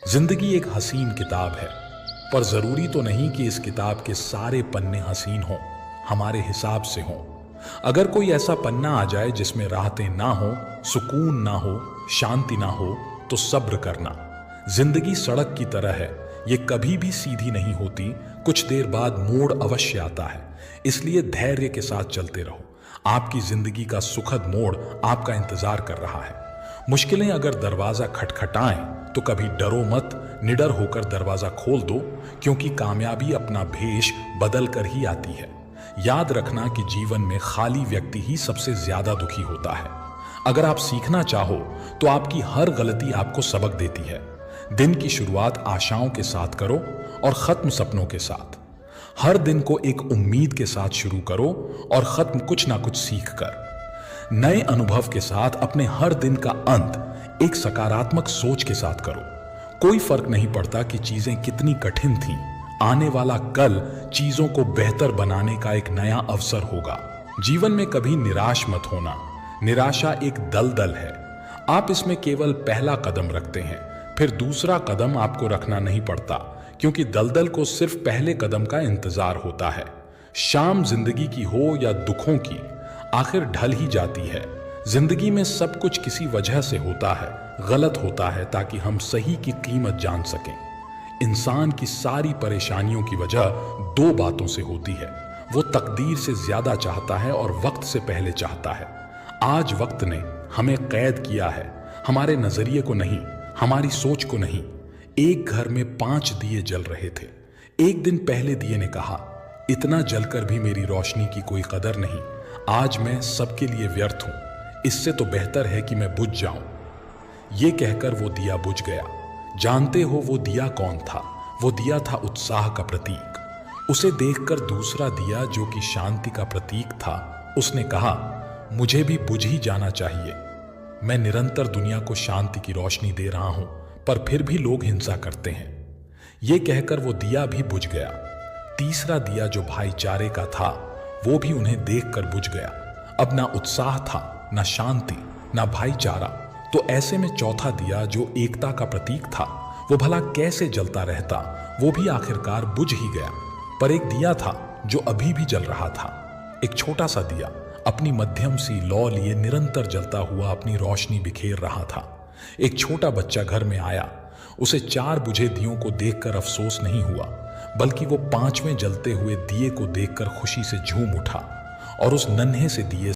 जिंदगी एक हसीन किताब है, पर जरूरी तो नहीं कि इस किताब के सारे पन्ने हसीन हों, हमारे हिसाब से हों। अगर कोई ऐसा पन्ना आ जाए जिसमें राहतें ना हो, सुकून ना हो, शांति ना हो, तो सब्र करना। जिंदगी सड़क की तरह है, ये कभी भी सीधी नहीं होती, कुछ देर बाद मोड़ अवश्य आता है। इसलिए धैर्य के साथ चलते रहो। आपकी जिंदगी का सुखद मोड़ आपका इंतजार कर रहा है। मुश्किलें अगर दरवाजा खटखटाएं तो कभी डरो मत, निडर होकर दरवाजा खोल दो, क्योंकि कामयाबी अपना भेष बदल कर ही आती है। याद रखना कि जीवन में खाली व्यक्ति ही सबसे ज्यादा दुखी होता है। अगर आप सीखना चाहो तो आपकी हर गलती आपको सबक देती है। दिन की शुरुआत आशाओं के साथ करो और खत्म सपनों के साथ। हर दिन को एक उम्मीद के साथ शुरू करो और खत्म कुछ ना कुछ सीख कर। नए अनुभव के साथ अपने हर दिन का अंत एक सकारात्मक सोच के साथ करो। कोई फर्क नहीं पड़ता कि चीजें कितनी कठिन थीं, आने वाला कल चीजों को बेहतर बनाने का एक नया अवसर होगा। जीवन में कभी निराश मत होना। निराशा एक दलदल है, आप इसमें केवल पहला कदम रखते हैं, फिर दूसरा कदम आपको रखना नहीं पड़ता, क्योंकि दलदल को सिर्फ पहले कदम का इंतजार होता है। शाम जिंदगी की हो या दुखों की, आखिर ढल ही जाती है। जिंदगी में सब कुछ किसी वजह से होता है, गलत होता है, ताकि हम सही की कीमत जान सकें। इंसान की सारी परेशानियों की वजह दो बातों से होती है। वो तकदीर से ज्यादा चाहता है और वक्त से पहले चाहता है। आज वक्त ने हमें कैद किया है, हमारे नजरिए को नहीं, हमारी सोच को नहीं। एक घर में 5 दिए जल रहे थे। एक दिन पहले दिए ने कहा, इतना जलकर भी मेरी रोशनी की कोई कदर नहीं, आज मैं सबके लिए व्यर्थ हूं, इससे तो बेहतर है कि मैं बुझ जाऊं। ये कहकर वो दिया बुझ गया। जानते हो वो दिया कौन था? वो दिया था उत्साह का प्रतीक। उसे देखकर दूसरा दिया, जो कि शांति का प्रतीक था, उसने कहा, मुझे भी बुझ ही जाना चाहिए। मैं निरंतर दुनिया को शांति की रोशनी दे रहा हूं, पर फिर भी लोग हिंसा करते हैं। ये कहकर वो दिया भी बुझ गया। तीसरा दिया, जो भाईचारे का था, वो भी उन्हें देखकर बुझ गया। अब ना उत्साह था, ना शांति, ना भाईचारा। तो ऐसे में चौथा दिया, जो एकता का प्रतीक था, वो भला कैसे जलता रहता? वो भी आखिरकार बुझ ही गया। पर एक दिया था जो अभी भी जल रहा था। एक छोटा सा दिया अपनी मध्यम सी लौ लिए निरंतर जलता हुआ अपनी रोशनी बिखेर रहा था। एक छोटा बच्चा घर में आया। उसे 4 बुझे दियों को देखकर अफसोस नहीं हुआ, बल्कि वो 5वें जलते हुए दिए को देखकर खुशी से झूम उठा और उस नन्हे से दिए